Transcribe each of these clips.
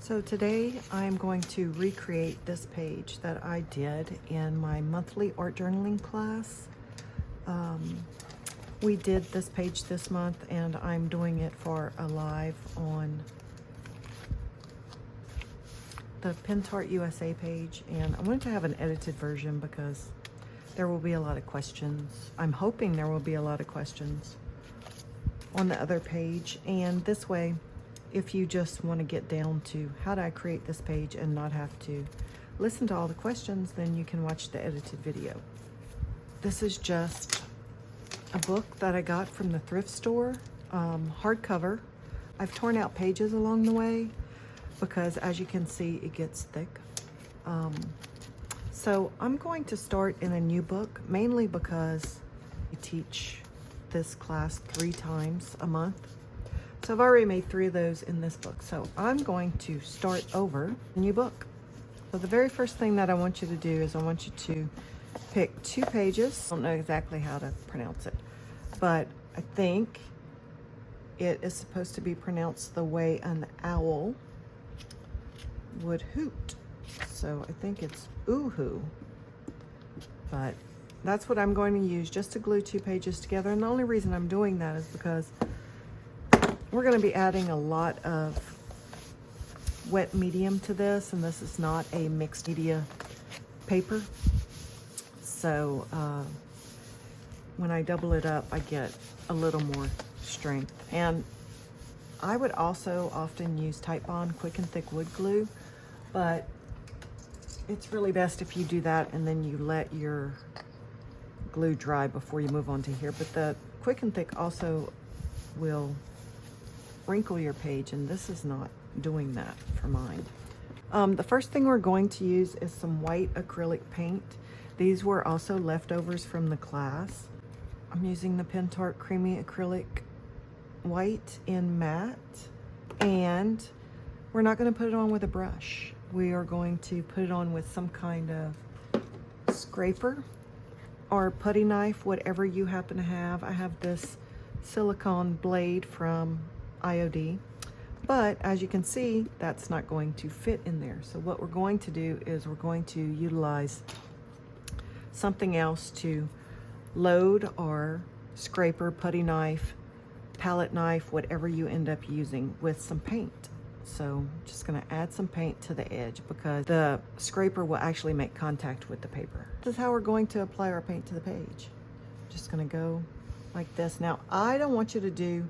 So today I'm going to recreate this page that I did in my monthly art journaling class. We did this page this month and I'm doing it for a live on the Pentart USA page, and I wanted to have an edited version because there will be a lot of questions. I'm hoping there will be a lot of questions on the other page, and this way if you just want to get down to how do I create this page and not have to listen to all the questions, then you can watch the edited video. This is just a book that I got from the thrift store, hardcover. I've torn out pages along the way because, as you can see, it gets thick. So I'm going to start in a new book, mainly because I teach this class 3 times a month. So I've already made 3 of those in this book. So I'm going to start over a new book. So the very first thing that I want you to do is I want you to pick 2 pages. I don't know exactly how to pronounce it, but I think it is supposed to be pronounced the way an owl would hoot. So I think it's oohoo, but that's what I'm going to use just to glue 2 pages together. And the only reason I'm doing that is because we're going to be adding a lot of wet medium to this, and this is not a mixed media paper. So when I double it up, I get a little more strength. And I would also often use Type Bond Quick and Thick Wood Glue, but it's really best if you do that and then you let your glue dry before you move on to here. But the Quick and Thick also will wrinkle your page, and this is not doing that for mine. The first thing we're going to use is some white acrylic paint. These were also leftovers from the class. I'm using the Pentart Creamy Acrylic White in matte, and we're not going to put it on with a brush. We are going to put it on with some kind of scraper or putty knife, whatever you happen to have. I have this silicone blade from IOD, but as you can see, that's not going to fit in there. So what we're going to do is we're going to utilize something else to load our scraper, putty knife, palette knife, whatever you end up using, with some paint. So just going to add some paint to the edge because the scraper will actually make contact with the paper. This is how we're going to apply our paint to the page. Just going to go like this. Now, I don't want you to do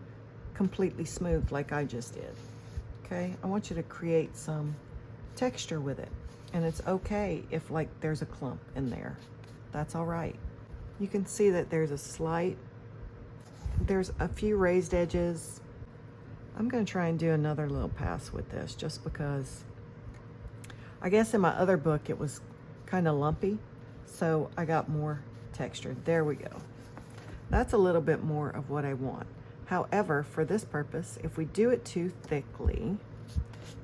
completely smooth like I just did. Okay, I want you to create some texture with it, and it's okay if like there's a clump in there. That's all right. You can see that there's a few raised edges. I'm going to try and do another little pass with this just because I guess in my other book it was kind of lumpy, so I got more texture. There we go. That's a little bit more of what I want. However, for this purpose, if we do it too thickly,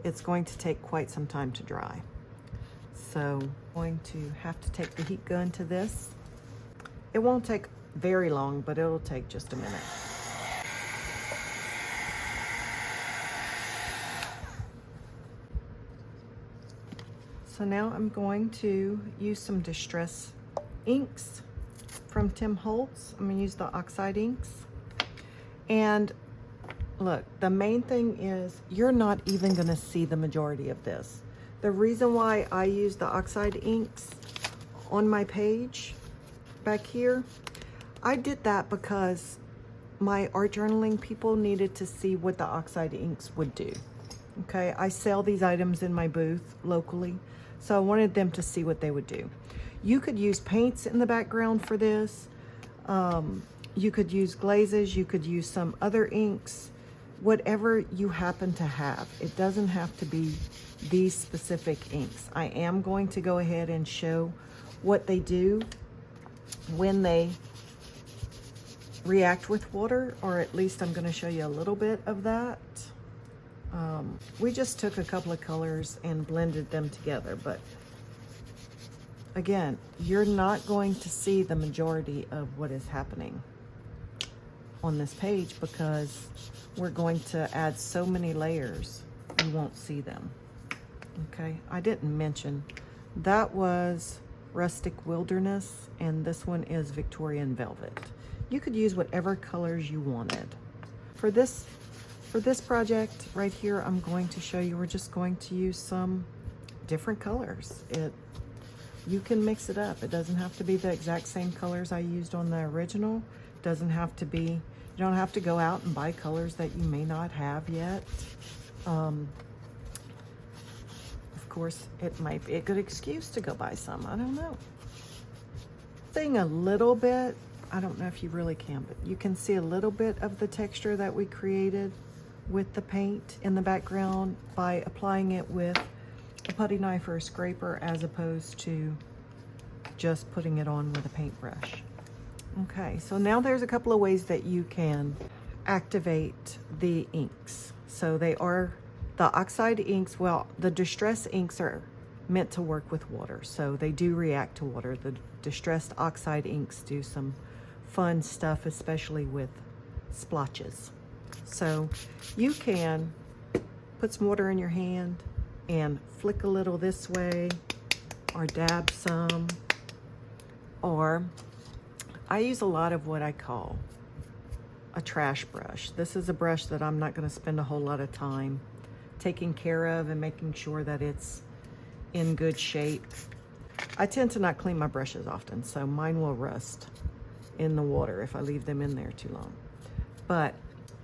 it's going to take quite some time to dry. So I'm going to have to take the heat gun to this. It won't take very long, but it'll take just a minute. So now I'm going to use some Distress inks from Tim Holtz. I'm going to use the Oxide inks. And look, the main thing is you're not even going to see the majority of this. The reason why I use the Oxide inks on my page back here, I did that because my art journaling people needed to see what the Oxide inks would do. Okay, I sell these items in my booth locally, so I wanted them to see what they would do. You could use paints in the background for this. You could use glazes, you could use some other inks, whatever you happen to have. It doesn't have to be these specific inks. I am going to go ahead and show what they do when they react with water, or at least I'm going to show you a little bit of that. We just took a couple of colors and blended them together, but again, you're not going to see the majority of what is happening on this page because we're going to add so many layers, you won't see them. Okay, I didn't mention, that was Rustic Wilderness, and this one is Victorian Velvet. You could use whatever colors you wanted. For this project right here, I'm going to show you, we're just going to use some different colors. You can mix it up. It doesn't have to be the exact same colors I used on the original. It doesn't have to be, you don't have to go out and buy colors that you may not have yet. Of course, it might be a good excuse to go buy some, I don't know. Seeing a little bit, I don't know if you really can, but you can see a little bit of the texture that we created with the paint in the background by applying it with a putty knife or a scraper as opposed to just putting it on with a paintbrush. Okay, so now there's a couple of ways that you can activate the inks. So they are the oxide inks. Well, the distress inks are meant to work with water, so they do react to water. The distressed oxide inks do some fun stuff, especially with splotches. So you can put some water in your hand and flick a little this way, or dab some, or I use a lot of what I call a trash brush. This is a brush that I'm not going to spend a whole lot of time taking care of and making sure that it's in good shape. I tend to not clean my brushes often, so mine will rust in the water if I leave them in there too long. But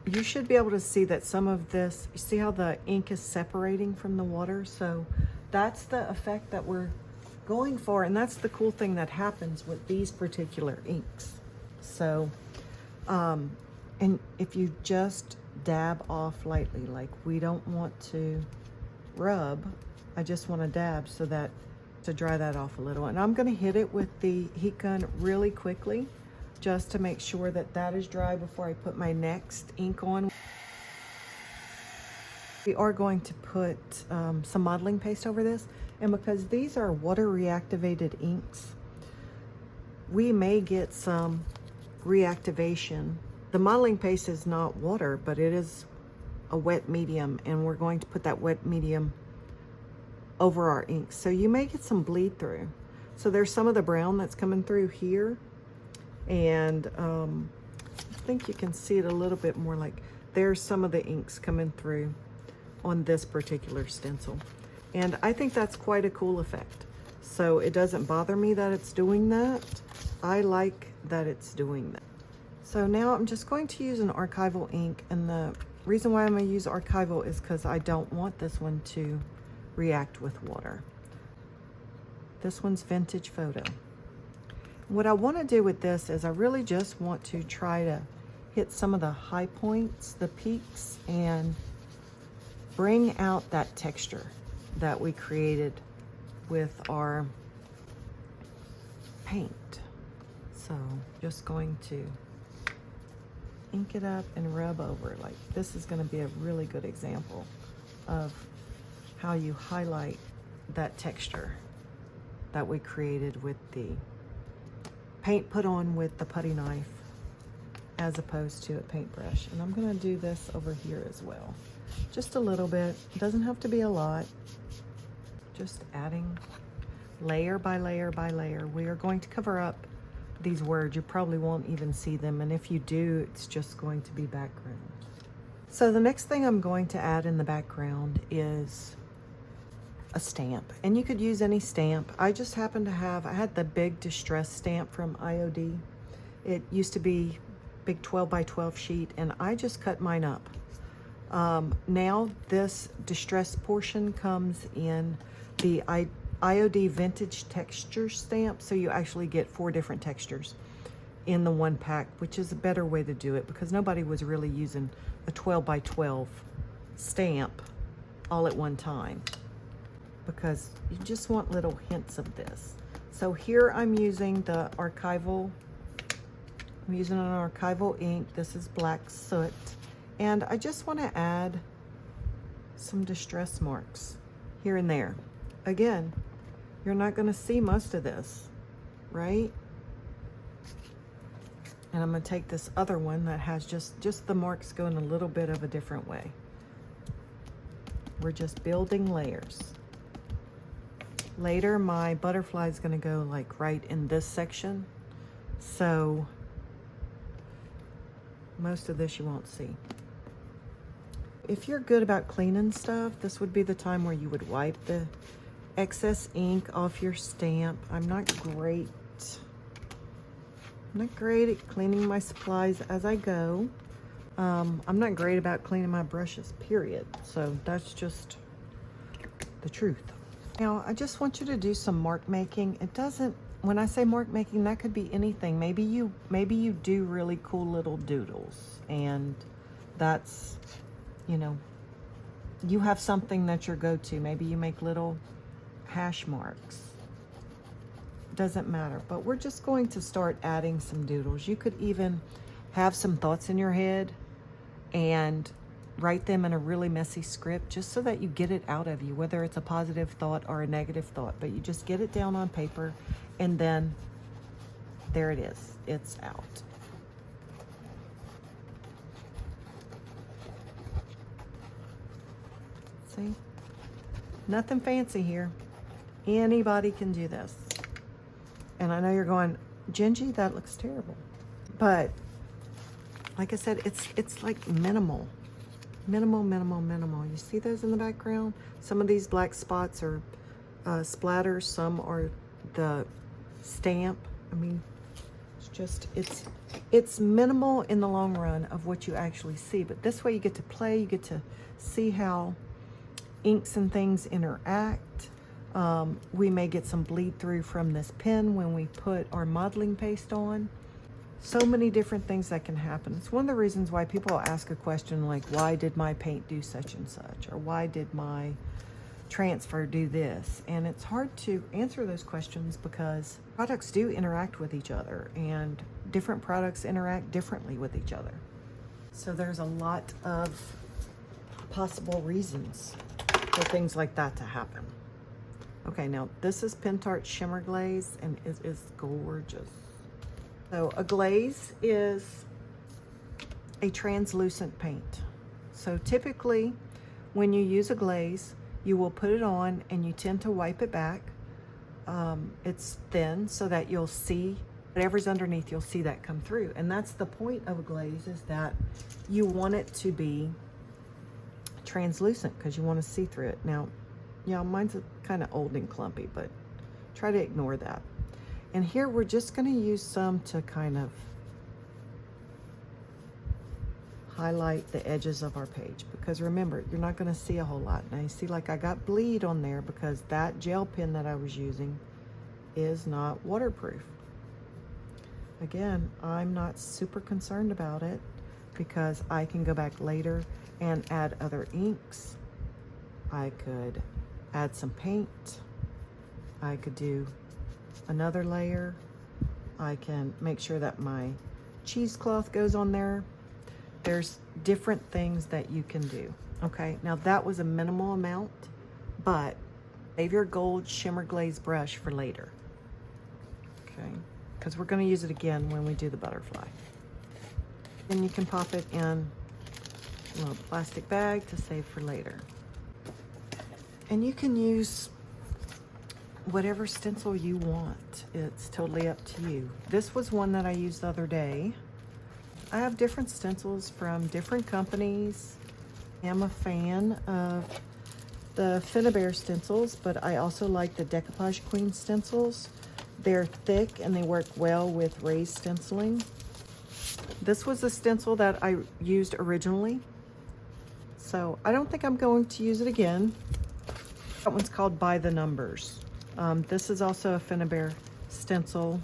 you should be able to see that some of this, you see how the ink is separating from the water? So that's the effect that we're going for, and that's the cool thing that happens with these particular inks. So, and if you just dab off lightly, like we don't want to rub, I just want to dab so that, to dry that off a little. And I'm going to hit it with the heat gun really quickly, just to make sure that that is dry before I put my next ink on. We are going to put some modeling paste over this, and because these are water reactivated inks, we may get some reactivation. The modeling paste is not water, but it is a wet medium, and we're going to put that wet medium over our inks. So you may get some bleed through. So there's some of the brown that's coming through here, and I think you can see it a little bit more, like there's some of the inks coming through on this particular stencil. And I think that's quite a cool effect. So it doesn't bother me that it's doing that. I like that it's doing that. So now I'm just going to use an archival ink, and the reason why I'm going to use archival is because I don't want this one to react with water. This one's Vintage Photo. What I want to do with this is I really just want to try to hit some of the high points, the peaks, and bring out that texture that we created with our paint. So just going to ink it up and rub over. Like this is going to be a really good example of how you highlight that texture that we created with the paint put on with the putty knife as opposed to a paintbrush. And I'm going to do this over here as well. Just a little bit. It doesn't have to be a lot. Just adding layer by layer by layer. We are going to cover up these words. You probably won't even see them, and if you do, it's just going to be background. So the next thing I'm going to add in the background is a stamp, and you could use any stamp. I just happen to have, I had the big distress stamp from IOD. It used to be big 12 by 12 sheet, and I just cut mine up. Now this distress portion comes in the IOD vintage texture stamp, so you actually get 4 different textures in the one pack, which is a better way to do it because nobody was really using a 12 by 12 stamp all at one time, because you just want little hints of this. So here I'm using the archival, I'm using an archival ink. This is Black Soot, and I just want to add some distress marks here and there. Again, you're not going to see most of this, right? And I'm going to take this other one that has just the marks going a little bit of a different way. We're just building layers. Later, my butterfly is going to go like right in this section. So most of this you won't see. If you're good about cleaning stuff, this would be the time where you would wipe the excess ink off your stamp. I'm not great at cleaning my supplies as I go. I'm not great about cleaning my brushes, period. So that's just the truth. Now, I just want you to do some mark making. It doesn't, when I say mark making, that could be anything. Maybe you do really cool little doodles, and that's, you know, you have something that's your go-to. Maybe you make little hash marks. Doesn't matter, but we're just going to start adding some doodles. You could even have some thoughts in your head and write them in a really messy script just so that you get it out of you, whether it's a positive thought or a negative thought, but you just get it down on paper and then there it is, it's out. See? Nothing fancy here. Anybody can do this. And I know you're going, Gingy, that looks terrible. But like I said, it's like minimal. Minimal. You see those in the background? Some of these black spots are splatters, some are the stamp. I mean, it's minimal in the long run of what you actually see. But this way you get to play, you get to see how inks and things interact. We may get some bleed through from this pen when we put our modeling paste on. So many different things that can happen. It's one of the reasons why people ask a question like, why did my paint do such and such? Or why did my transfer do this? And it's hard to answer those questions because products do interact with each other and different products interact differently with each other. So there's a lot of possible reasons for things like that to happen. Okay, now this is Pentart Shimmer Glaze, and it is gorgeous. So a glaze is a translucent paint. So typically when you use a glaze, you will put it on and you tend to wipe it back. It's thin so that you'll see whatever's underneath, you'll see that come through. And that's the point of a glaze, is that you want it to be translucent because you want to see through it. Now, yeah, mine's kind of old and clumpy, but try to ignore that. And here we're just going to use some to kind of highlight the edges of our page, because remember, you're not going to see a whole lot. Now you see, like, I got bleed on there because that gel pen that I was using is not waterproof. Again, I'm not super concerned about it because I can go back later and add other inks. I could add some paint. I could do another layer. I can make sure that my cheesecloth goes on there. There's different things that you can do. Okay, now that was a minimal amount, but save your gold shimmer glaze brush for later. Okay, because we're going to use it again when we do the butterfly. Then you can pop it in a little plastic bag to save for later. And you can use whatever stencil you want. It's totally up to you. This was one that I used the other day. I have different stencils from different companies. I'm a fan of the Finnabair stencils, but I also like the Decoupage Queen stencils. They're thick and they work well with raised stenciling. This was a stencil that I used originally, so I don't think I'm going to use it again. That one's called By the Numbers. This is also a Finnabair stencil.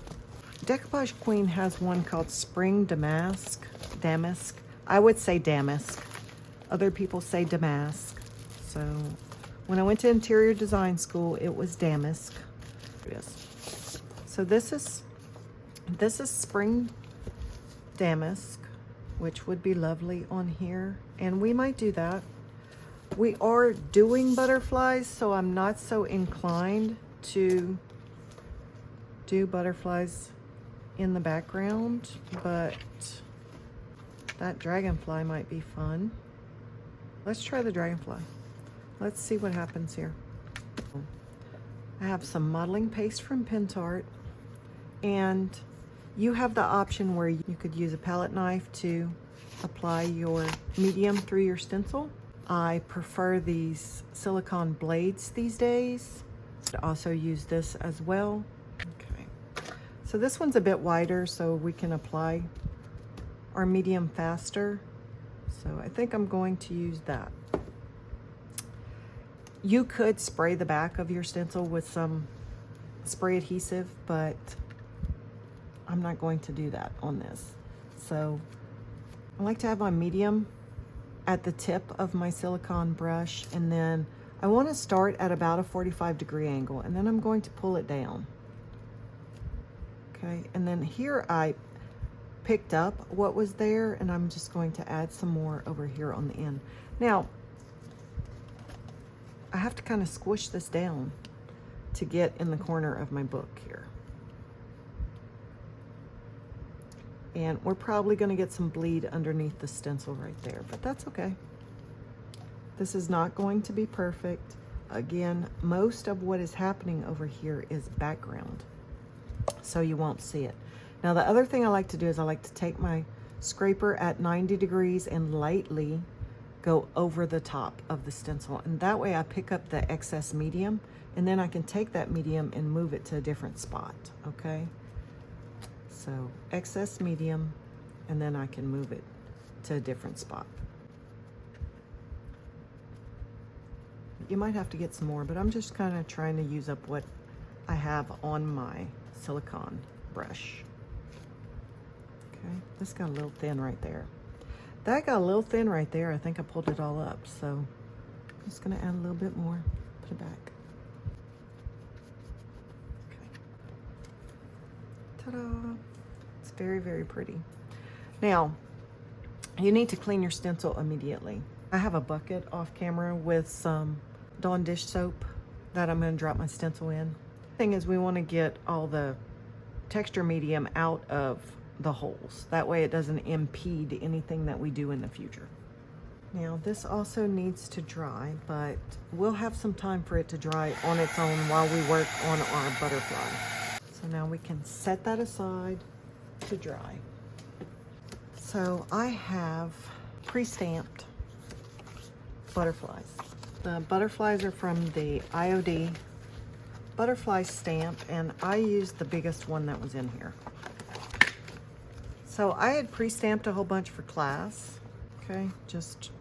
Decoupage Queen has one called Spring Damask. I would say Damask. Other people say Damask. So when I went to interior design school, it was Damask. Yes. So this is Spring Damask, which would be lovely on here. And we might do that. We are doing butterflies, so I'm not so inclined to do butterflies in the background, but that dragonfly might be fun. Let's try the dragonfly. Let's see what happens here. I have some modeling paste from Pentart, and you have the option where you could use a palette knife to apply your medium through your stencil. I prefer these silicone blades these days. I also use this as well. Okay, so this one's a bit wider so we can apply our medium faster. So I think I'm going to use that. You could spray the back of your stencil with some spray adhesive, but I'm not going to do that on this. So I like to have my medium at the tip of my silicone brush, and then I want to start at about a 45-degree angle, and then I'm going to pull it down. Okay, and then here I picked up what was there, and I'm just going to add some more over here on the end. Now, I have to kind of squish this down to get in the corner of my book here. And we're probably going to get some bleed underneath the stencil right there, but that's okay. This is not going to be perfect. Again, most of what is happening over here is background, so you won't see it. Now, the other thing I like to do is I like to take my scraper at 90 degrees and lightly go over the top of the stencil, and that way I pick up the excess medium, and then I can take that medium and move it to a different spot. Okay, so excess medium, and then I can move it to a different spot. You might have to get some more, but I'm just kind of trying to use up what I have on my silicone brush. Okay, this got a little thin right there. That got a little thin right there. I think I pulled it all up, so I'm just gonna add a little bit more, put it back. Okay. Ta-da! It's very, very pretty. Now, you need to clean your stencil immediately. I have a bucket off camera with some Dawn dish soap that I'm gonna drop my stencil in. The thing is, we wanna get all the texture medium out of the holes. That way it doesn't impede anything that we do in the future. Now, this also needs to dry, but we'll have some time for it to dry on its own while we work on our butterfly. So now we can set that aside to dry. So I have pre-stamped butterflies. The butterflies are from the IOD butterfly stamp, and I used the biggest one that was in here. So I had pre-stamped a whole bunch for class, okay, just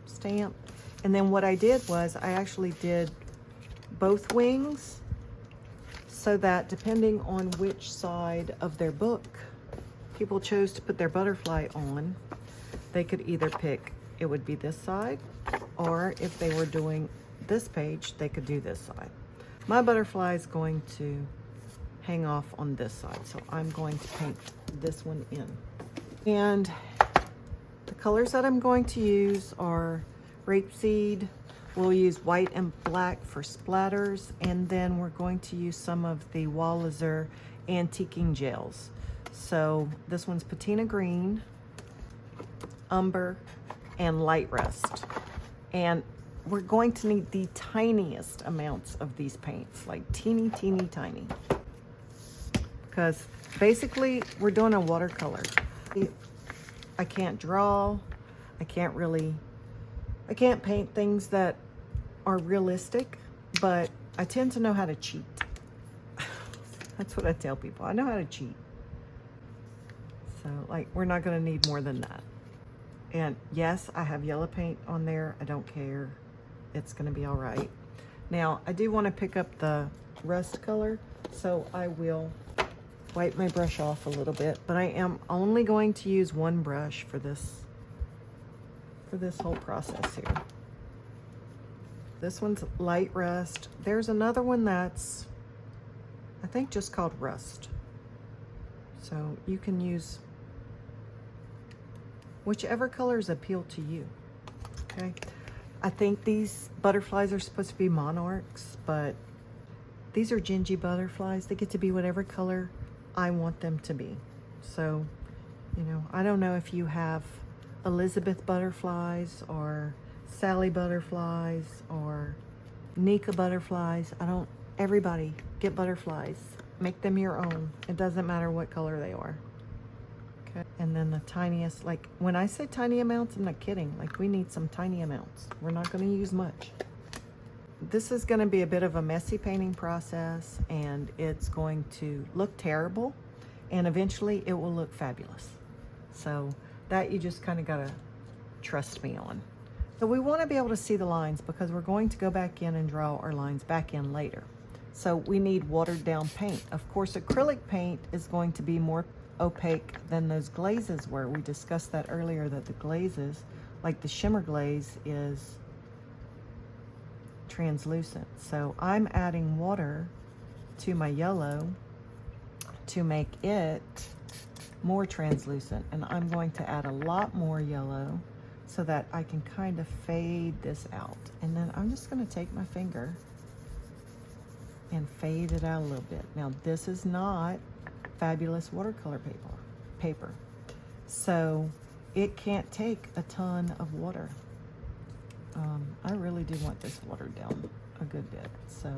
stamp. And then what I did was I actually did both wings so that depending on which side of their book people chose to put their butterfly on, they could either pick, it would be this side, or if they were doing this page, they could do this side. My butterfly is going to hang off on this side, so I'm going to paint this one in. And the colors that I'm going to use are rapeseed. We'll use white and black for splatters, and then we're going to use some of the Wall-Azur antiquing gels. So this one's patina green, umber, and light rust. And we're going to need the tiniest amounts of these paints, like teeny, teeny, tiny. Because basically we're doing a watercolor. I can't draw, I can't paint things that are realistic, but I tend to know how to cheat. That's what I tell people, I know how to cheat. So like, we're not gonna need more than that. And yes, I have yellow paint on there, I don't care. It's gonna be all right. Now, I do wanna pick up the rust color, so I will wipe my brush off a little bit, but I am only going to use one brush for this whole process here. This one's light rust. There's another one that's, I think, just called rust. So you can use whichever colors appeal to you, okay? I think these butterflies are supposed to be monarchs, but these are gingy butterflies. They get to be whatever color I want them to be. So, you know, I don't know if you have Elizabeth butterflies or Sally butterflies or Nika butterflies. I Everybody, get butterflies. Make them your own. It doesn't matter what color they are. Okay. And then the tiniest, like when I say tiny amounts, I'm not kidding. Like we need some tiny amounts. We're not going to use much. This is going to be a bit of a messy painting process, and it's going to look terrible, and eventually it will look fabulous. So that you just kind of got to trust me on. So we want to be able to see the lines because we're going to go back in and draw our lines back in later. So we need watered down paint. Of course, acrylic paint is going to be more opaque than those glazes were. We discussed that earlier, that the glazes, like the shimmer glaze, is translucent. So I'm adding water to my yellow to make it more translucent, and I'm going to add a lot more yellow so that I can kind of fade this out. And then I'm just going to take my finger and fade it out a little bit. Now this is not fabulous watercolor paper, so it can't take a ton of water. I really do want this watered down a good bit, so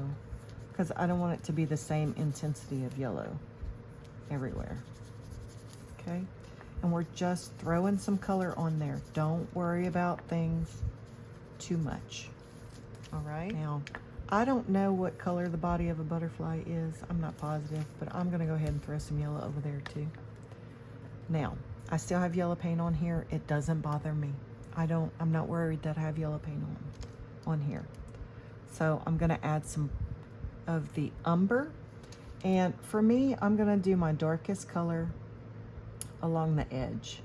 because I don't want it to be the same intensity of yellow everywhere. Okay, and we're just throwing some color on there. Don't worry about things too much. All right, now I don't know what color the body of a butterfly is. I'm not positive, but I'm gonna go ahead and throw some yellow over there too. Now, I still have yellow paint on here. It doesn't bother me. I'm not worried that I have yellow paint on here. So I'm gonna add some of the umber. And for me, I'm gonna do my darkest color along the edge.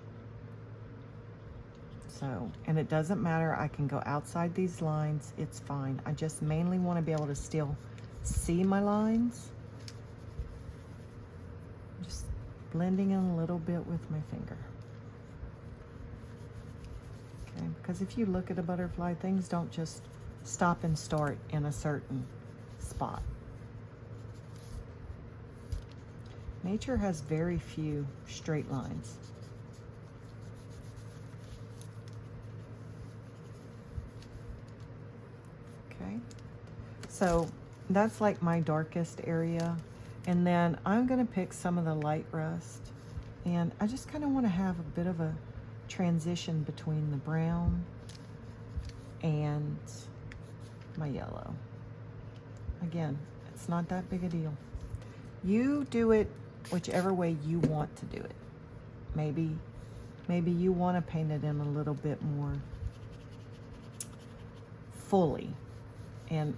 So, and it doesn't matter, I can go outside these lines, it's fine. I just mainly wanna be able to still see my lines. Just blending in a little bit with my finger. Okay, because if you look at a butterfly, things don't just stop and start in a certain spot. Nature has very few straight lines. Okay, so that's like my darkest area. And then I'm gonna pick some of the light rust, and I just kind of want to have a bit of a transition between the brown and my yellow. Again, it's not that big a deal. You do it whichever way you want to do it. Maybe you want to paint it in a little bit more fully and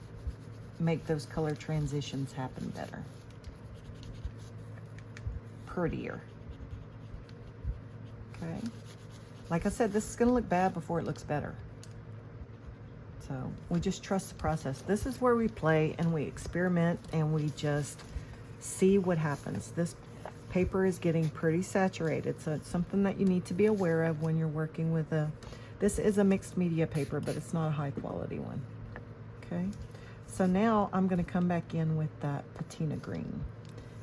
make those color transitions happen better, prettier. Okay, like I said, this is going to look bad before it looks better. So we just trust the process. This is where we play and we experiment and we just see what happens. This paper is getting pretty saturated, so it's something that you need to be aware of when you're working with this is a mixed media paper, but it's not a high quality one. Okay, so now I'm going to come back in with that patina green,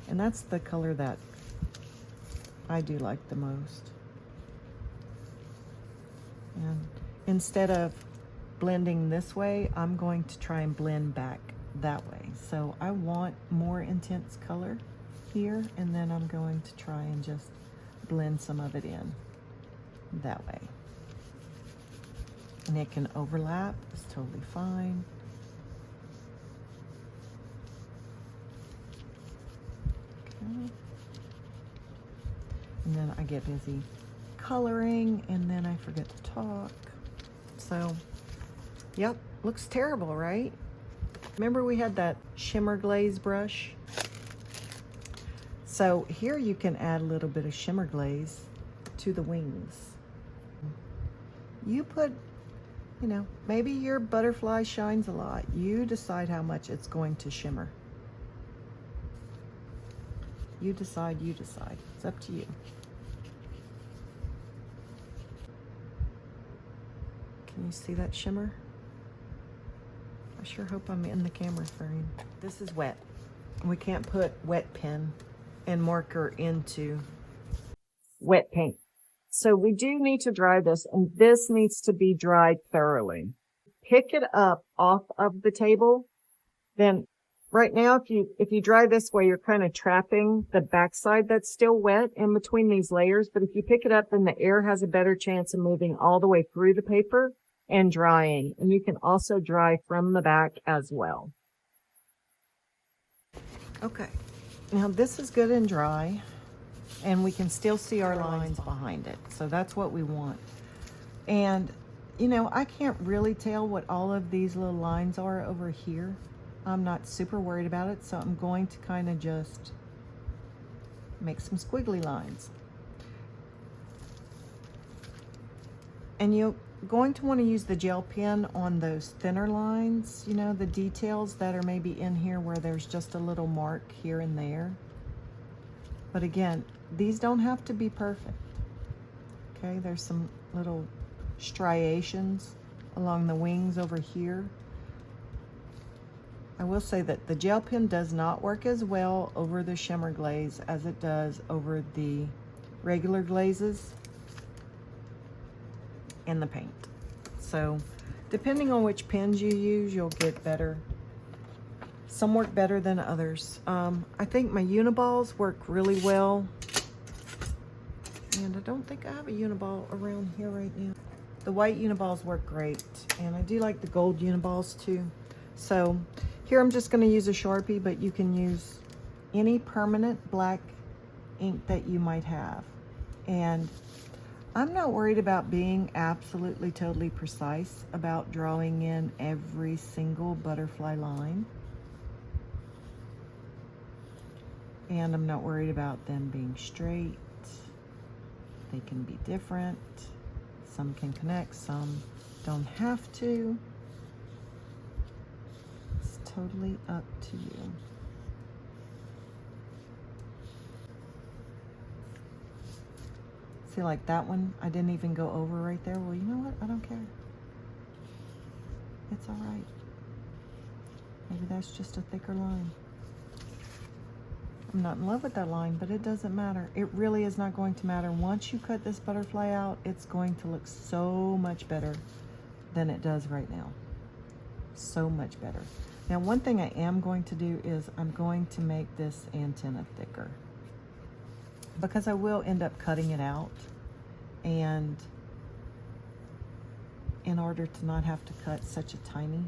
and that's the color that I do like the most. And instead of blending this way, I'm going to try and blend back that way. So I want more intense color here, and then I'm going to try and just blend some of it in that way. And it can overlap, it's totally fine. Okay. And then I get busy coloring, and then I forget to talk. So, yep, looks terrible, right? Remember we had that shimmer glaze brush? So here you can add a little bit of shimmer glaze to the wings. You put, you know, maybe your butterfly shines a lot. You decide how much it's going to shimmer. You decide, you decide. It's up to you. Can you see that shimmer? I sure hope I'm in the camera frame. This is wet. We can't put wet pen and marker into wet paint. So we do need to dry this, and this needs to be dried thoroughly. Pick it up off of the table, then right now, if you dry this way, you're kind of trapping the backside that's still wet in between these layers. But if you pick it up, then the air has a better chance of moving all the way through the paper and drying. And you can also dry from the back as well. Okay, now this is good and dry, and we can still see our lines behind it. So that's what we want. And you know, I can't really tell what all of these little lines are over here. I'm not super worried about it, so I'm going to kind of just make some squiggly lines. And you're going to want to use the gel pen on those thinner lines, you know, the details that are maybe in here where there's just a little mark here and there. But again, these don't have to be perfect. Okay, there's some little striations along the wings over here. I will say that the gel pen does not work as well over the shimmer glaze as it does over the regular glazes and the paint. So depending on which pens you use, you'll get better. Some work better than others. I think my Uniballs work really well. And I don't think I have a Uniball around here right now. The white Uniballs work great, and I do like the gold Uniballs too. So here I'm just going to use a Sharpie, but you can use any permanent black ink that you might have. And I'm not worried about being absolutely totally precise about drawing in every single butterfly line. And I'm not worried about them being straight. They can be different. Some can connect, some don't have to. It's totally up to you. See, like that one, I didn't even go over right there. Well, you know what? I don't care. It's all right. Maybe that's just a thicker line. I'm not in love with that line, but it doesn't matter. It really is not going to matter. Once you cut this butterfly out, it's going to look so much better than it does right now. So much better. Now, one thing I am going to do is I'm going to make this antenna thicker, because I will end up cutting it out, and in order to not have to cut such a tiny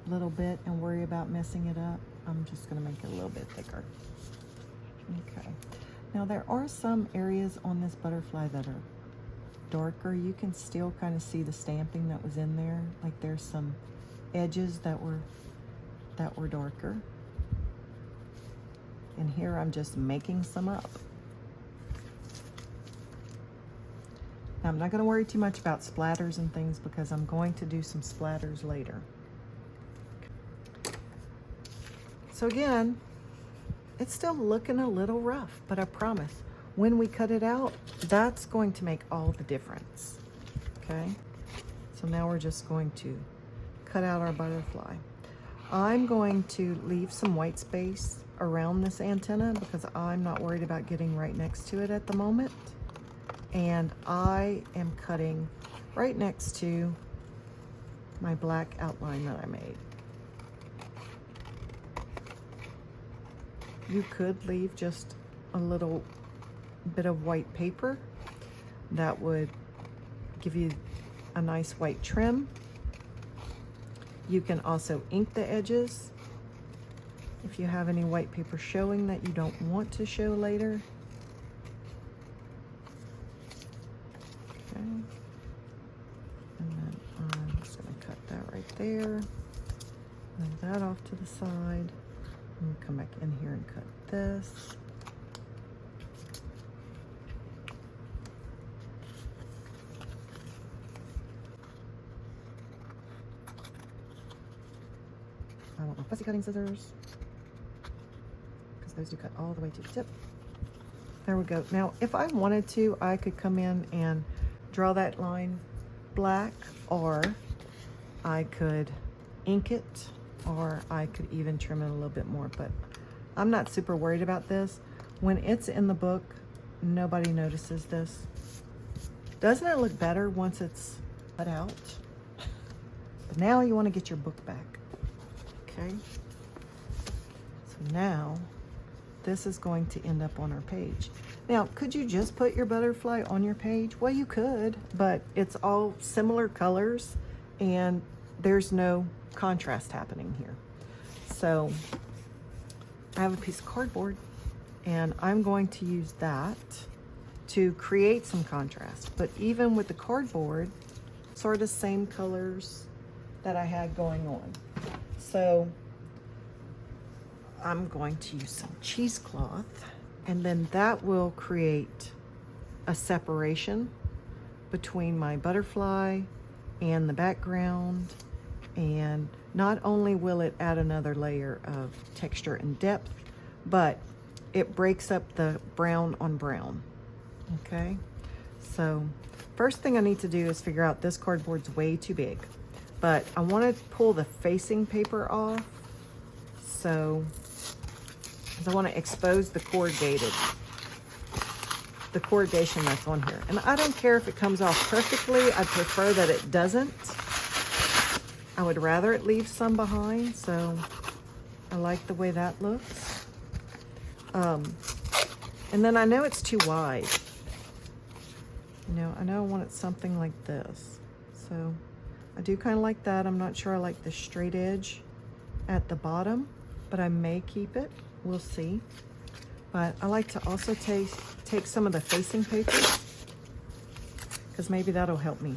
little bit and worry about messing it up, I'm just going to make it a little bit thicker. Okay. Now there are some areas on this butterfly that are darker. You can still kind of see the stamping that was in there. Like there's some edges that were darker. And here I'm just making some up. Now I'm not going to worry too much about splatters and things, because I'm going to do some splatters later. So again, it's still looking a little rough, but I promise when we cut it out, that's going to make all the difference. Okay, so now we're just going to cut out our butterfly. I'm going to leave some white space around this antenna because I'm not worried about getting right next to it at the moment. And I am cutting right next to my black outline that I made. You could leave just a little bit of white paper. That would give you a nice white trim. You can also ink the edges if you have any white paper showing that you don't want to show later. Okay. And then I'm just going to cut that right there. Move that off to the side. I'm gonna come back in here and cut this. I want my fussy cutting scissors, because those do cut all the way to the tip. There we go. Now, if I wanted to, I could come in and draw that line black, or I could ink it, or I could even trim it a little bit more, but I'm not super worried about this. When it's in the book, nobody notices this. Doesn't it look better once it's cut out? But now you want to get your book back. Okay. So now this is going to end up on our page. Now, could you just put your butterfly on your page? Well, you could, but it's all similar colors and there's no contrast happening here. So I have a piece of cardboard and I'm going to use that to create some contrast. But even with the cardboard, sort of the same colors that I had going on. So I'm going to use some cheesecloth, and then that will create a separation between my butterfly and the background. And not only will it add another layer of texture and depth, but it breaks up the brown on brown. Okay, so first thing I need to do is figure out this cardboard's way too big, but I want to pull the facing paper off. So I want to expose the corrugation that's on here. And I don't care if it comes off perfectly. I prefer that it doesn't. I would rather it leave some behind, so I like the way that looks. And then I know it's too wide. You know, I know I want it something like this. So I do kind of like that. I'm not sure I like the straight edge at the bottom, but I may keep it. We'll see. But I like to also take some of the facing paper, because maybe that'll help me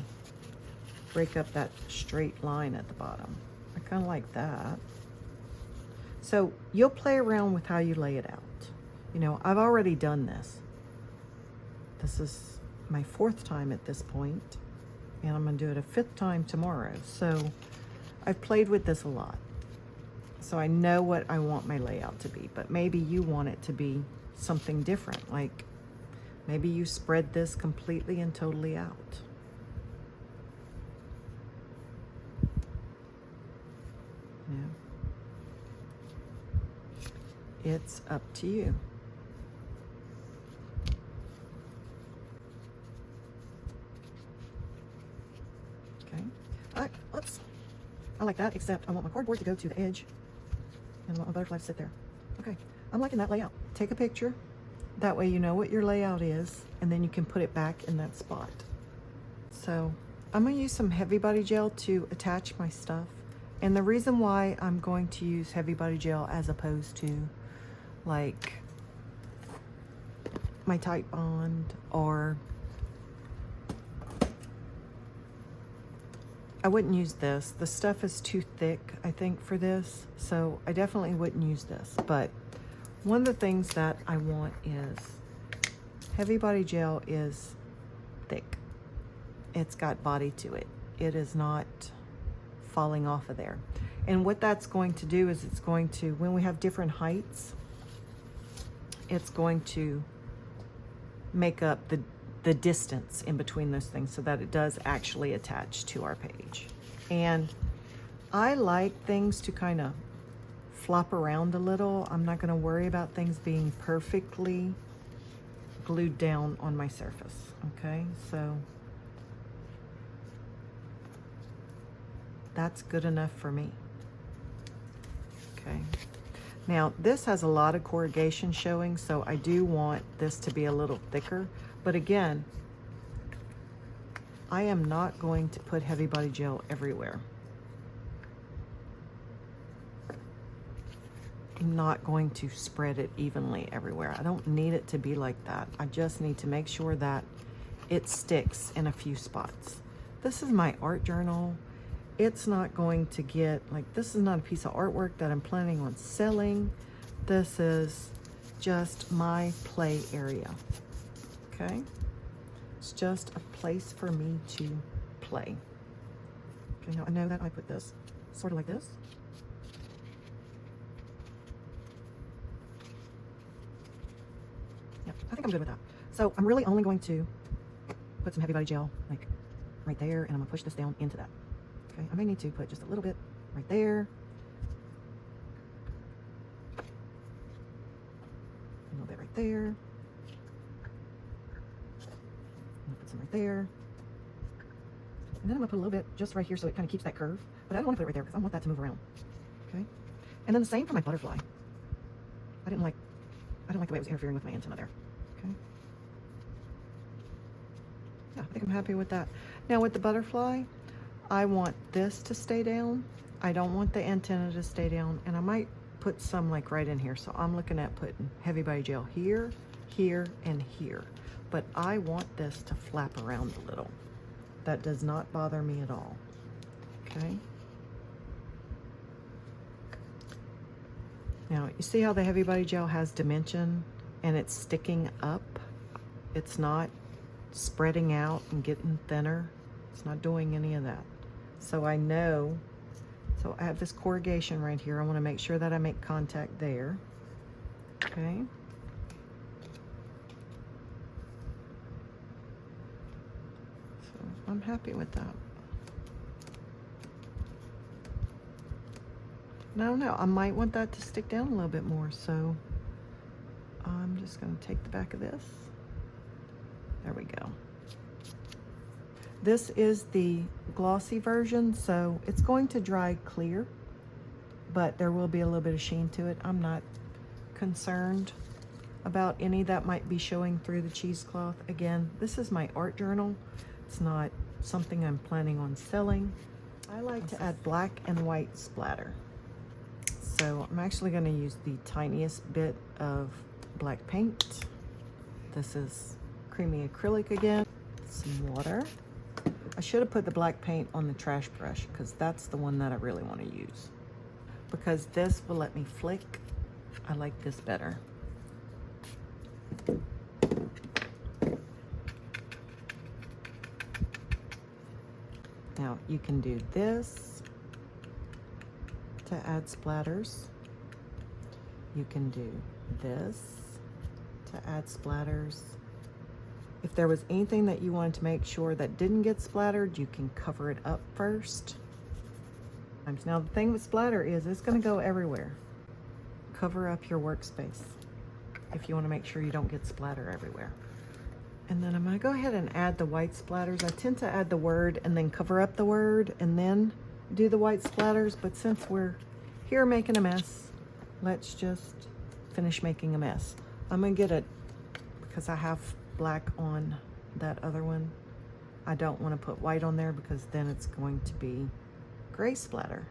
break up that straight line at the bottom. I kind of like that. So you'll play around with how you lay it out. You know, I've already done this. This is my 4th time at this point, and I'm gonna do it a 5th time tomorrow. So I've played with this a lot. So I know what I want my layout to be, but maybe you want it to be something different. Like maybe you spread this completely and totally out. Yeah. It's up to you. Okay. Oops. I like that, except I want my cardboard to go to the edge and I want my butterfly to sit there. Okay, I'm liking that layout. Take a picture. That way you know what your layout is, and then you can put it back in that spot. So I'm gonna use some heavy body gel to attach my stuff. And the reason why I'm going to use heavy body gel as opposed to like my Tight Bond, or I wouldn't use this. The stuff is too thick, I think, for this. So I definitely wouldn't use this. But one of the things that I want is heavy body gel is thick. It's got body to it. It is not falling off of there. And what that's going to do is it's going to, when we have different heights, it's going to make up the distance in between those things so that it does actually attach to our page. And I like things to kind of flop around a little. I'm not going to worry about things being perfectly glued down on my surface. Okay, so that's good enough for me. Okay, now this has a lot of corrugation showing, so I do want this to be a little thicker. But again, I am not going to put heavy body gel everywhere. I'm not going to spread it evenly everywhere. I don't need it to be like that. I just need to make sure that it sticks in a few spots. This is my art journal. It's not going to get, like, this is not a piece of artwork that I'm planning on selling. This is just my play area. Okay, it's just a place for me to play. Okay, now I know that I put this sort of like this. Yeah, I think I'm good with that. So I'm really only going to put some heavy body gel like right there, and I'm gonna push this down into that. Okay, I may need to put just a little bit right there. A little bit right there. Put some right there, and then I'm gonna put a little bit just right here so it kind of keeps that curve, but I don't want to put it right there because I want that to move around. Okay, And then the same for my butterfly. I didn't like the way it was interfering with my antenna there. Okay. Yeah, I think I'm happy with that. Now with the butterfly, I want this to stay down. I don't want the antenna to stay down, and I might put some like right in here. So I'm looking at putting heavy body gel here, here, and here. But I want this to flap around a little. That does not bother me at all. Okay. Now, you see how the heavy body gel has dimension and it's sticking up? It's not spreading out and getting thinner. It's not doing any of that. So I know, so I have this corrugation right here. I want to make sure that I make contact there. Okay. So I'm happy with that. No, I might want that to stick down a little bit more, so I'm just going to take the back of this. There we go. This is the glossy version, so it's going to dry clear, but there will be a little bit of sheen to it. I'm not concerned about any that might be showing through the cheesecloth. Again, this is my art journal. It's not something I'm planning on selling. I like to add black and white splatter. So I'm actually going to use the tiniest bit of black paint. This is creamy acrylic again. Some water. I should have put the black paint on the trash brush because that's the one that I really want to use. Because this will let me flick. I like this better. Now you can do this to add splatters. You can do this to add splatters. If there was anything that you wanted to make sure that didn't get splattered, you can cover it up first. Now the thing with splatter is it's going to go everywhere. Cover up your workspace if you want to make sure you don't get splatter everywhere. And then I'm going to go ahead and add the white splatters. I tend to add the word and then cover up the word and then do the white splatters, but since we're here making a mess, let's just finish making a mess. I'm gonna get it because I have black on that other one. I don't want to put white on there because then it's going to be gray splatter.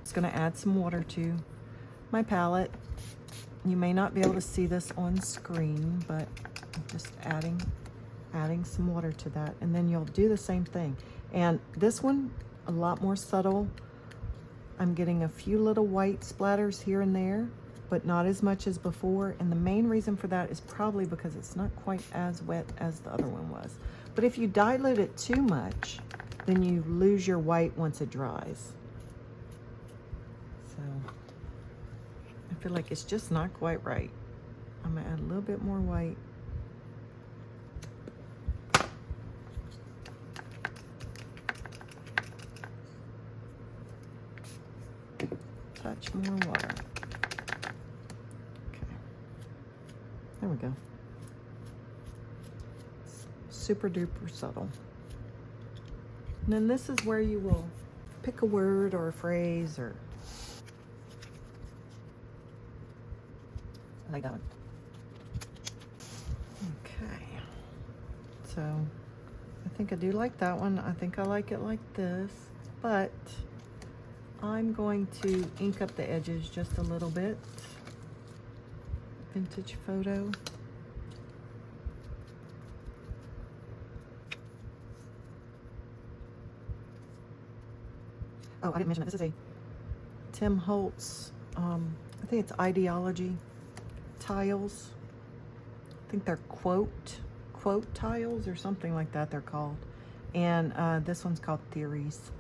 It's going to add some water to my palette. You may not be able to see this on screen, but I'm just adding some water to that, and then you'll do the same thing. And this one, a lot more subtle. I'm getting a few little white splatters here and there, but not as much as before. And the main reason for that is probably because it's not quite as wet as the other one was. But if you dilute it too much, then you lose your white once it dries. So I feel like it's just not quite right. I'm gonna add a little bit more white. Touch more water. Okay, there we go. It's super duper subtle. And then this is where you will pick a word or a phrase, or I like that one. Okay, so I think I do like that one. I think I like it like this, but I'm going to ink up the edges just a little bit. Vintage photo. Oh, I didn't mention it. This is a Tim Holtz, I think it's Ideology tiles. I think they're quote tiles or something like that they're called. And this one's called Theories.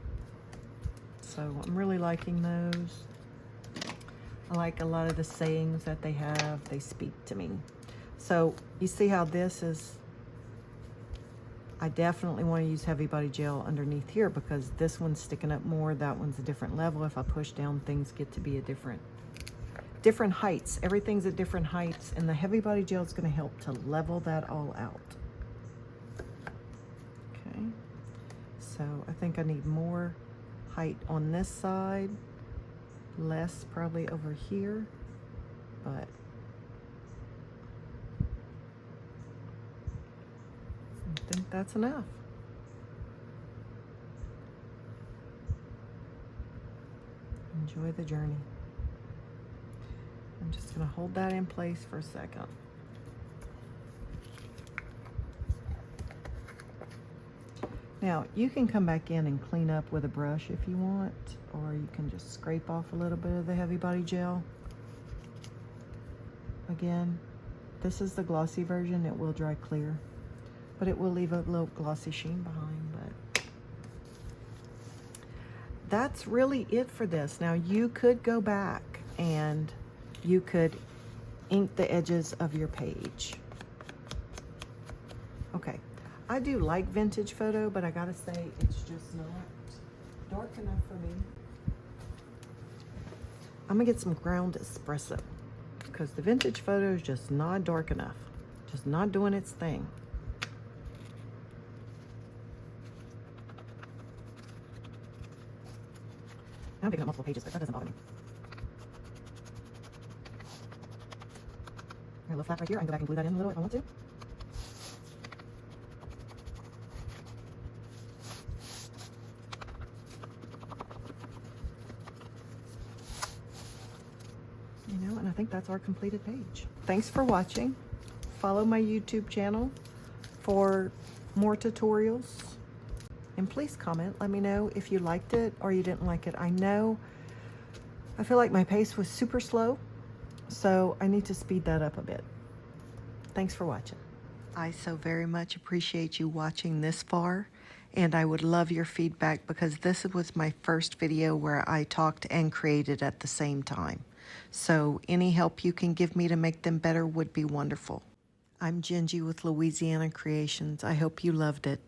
So I'm really liking those. I like a lot of the sayings that they have. They speak to me. So you see how this is, I definitely want to use heavy body gel underneath here because this one's sticking up more, that one's a different level. If I push down, things get to be a different heights. Everything's at different heights, and the heavy body gel is going to help to level that all out. Okay, so I think I need more height on this side less probably over here, but I think that's enough. Enjoy the journey. I'm just going to hold that in place for a second. Now, you can come back in and clean up with a brush if you want, or you can just scrape off a little bit of the heavy body gel. Again, this is the glossy version. It will dry clear, but it will leave a little glossy sheen behind. But that's really it for this. Now, you could go back and you could ink the edges of your page. Okay. I do like vintage photo, but I gotta say, it's just not dark enough for me. I'm gonna get some ground espresso because the vintage photo is just not dark enough. Just not doing its thing. I'm picking up multiple pages, but that doesn't bother me. A little flat right here. I can go back and glue that in a little if I want to. And I think that's our completed page. Thanks for watching. Follow my YouTube channel for more tutorials. And please comment. Let me know if you liked it or you didn't like it. I feel like my pace was super slow, so I need to speed that up a bit. Thanks for watching. I so very much appreciate you watching this far, and I would love your feedback because this was my first video where I talked and created at the same time. So any help you can give me to make them better would be wonderful. I'm Gingy with Louisiana Creations. I hope you loved it.